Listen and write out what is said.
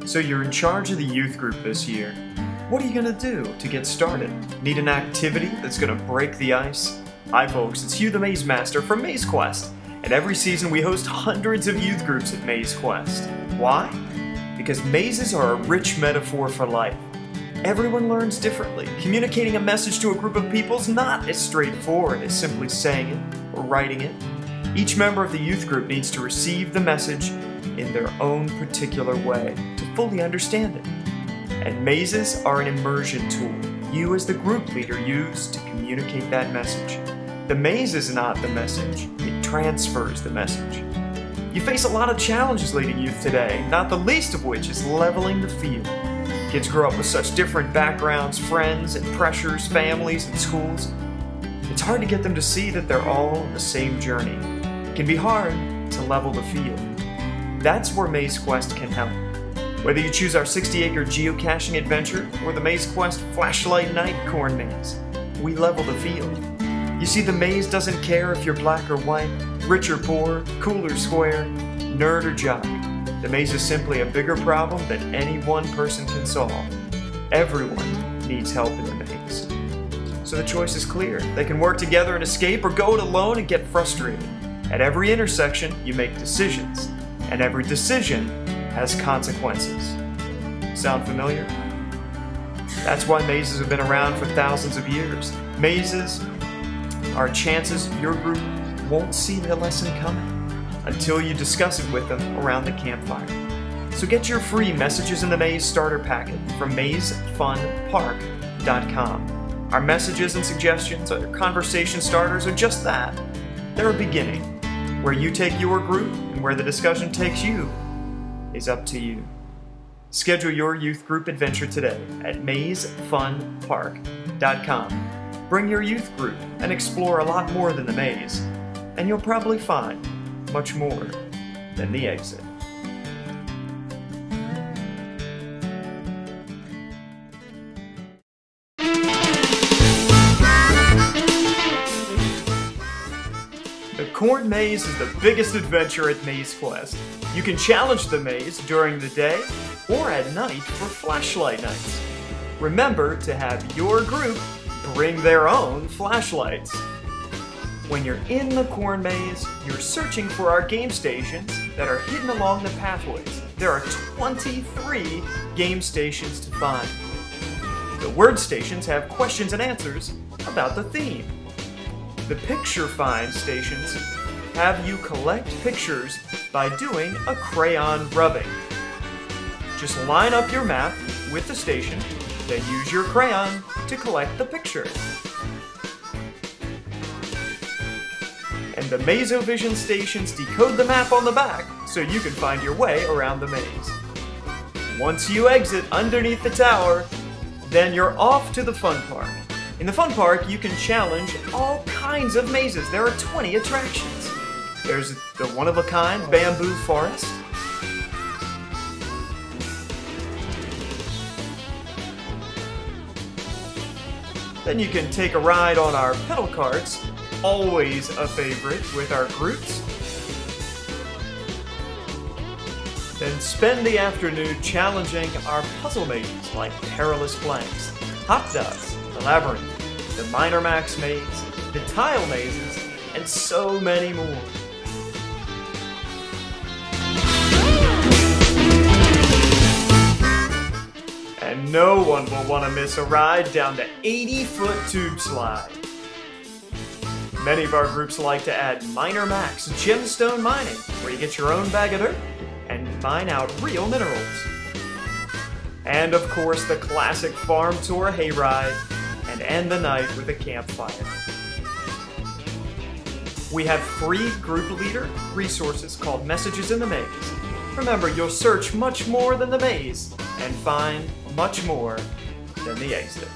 So you're in charge of the youth group this year. What are you going to do to get started? Need an activity that's going to break the ice? Hi folks, it's Hugh the Maze Master from Maze Quest, and every season we host hundreds of youth groups at Maze Quest. Why? Because mazes are a rich metaphor for life. Everyone learns differently. Communicating a message to a group of people is not as straightforward as simply saying it or writing it. Each member of the youth group needs to receive the message in their own particular way to fully understand it. And mazes are an immersion tool you as the group leader use to communicate that message. The maze is not the message, it transfers the message. You face a lot of challenges leading youth today, not the least of which is leveling the field. Kids grow up with such different backgrounds, friends, and pressures, families, and schools. It's hard to get them to see that they're all on the same journey. It can be hard to level the field. That's where Maze Quest can help. Whether you choose our 60-acre geocaching adventure or the Maze Quest Flashlight Night Corn Maze, we level the field. You see, the maze doesn't care if you're black or white, rich or poor, cool or square, nerd or jock. The maze is simply a bigger problem than any one person can solve. Everyone needs help in the maze. So the choice is clear. They can work together and escape, or go it alone and get frustrated. At every intersection, you make decisions, and every decision has consequences. Sound familiar? That's why mazes have been around for thousands of years. Mazes are chances your group won't see the lesson coming until you discuss it with them around the campfire. So get your free Messages in the Maze starter packet from mazefunpark.com. Our messages and suggestions, our conversation starters, are just that. They're a beginning. Where you take your group and where the discussion takes you is up to you. Schedule your youth group adventure today at mazefunpark.com. Bring your youth group and explore a lot more than the maze, and you'll probably find much more than the exit. The Corn Maze is the biggest adventure at Maze Quest. You can challenge the maze during the day or at night for flashlight nights. Remember to have your group bring their own flashlights. When you're in the Corn Maze, you're searching for our game stations that are hidden along the pathways. There are 23 game stations to find. The word stations have questions and answers about the theme. The picture find stations have you collect pictures by doing a crayon rubbing. Just line up your map with the station, then use your crayon to collect the picture. And the Mazovision stations decode the map on the back so you can find your way around the maze. Once you exit underneath the tower, then you're off to the fun park. In the fun park, you can challenge all kinds of mazes. There are 20 attractions. There's the one-of-a-kind bamboo forest, then you can take a ride on our pedal carts, always a favorite with our groups. Then spend the afternoon challenging our puzzle mazes like Perilous Planks, Hot Dogs, the Labyrinth, the Minor Max Maze, the Tile Mazes, and so many more. And no one will want to miss a ride down the 80-foot tube slide. Many of our groups like to add Minor Max gemstone mining, where you get your own bag of dirt and mine out real minerals. And of course, the classic farm tour hayride, and end the night with a campfire. We have free group leader resources called Messages in the Maze. Remember, you'll search much more than the maze and find much more than the exit.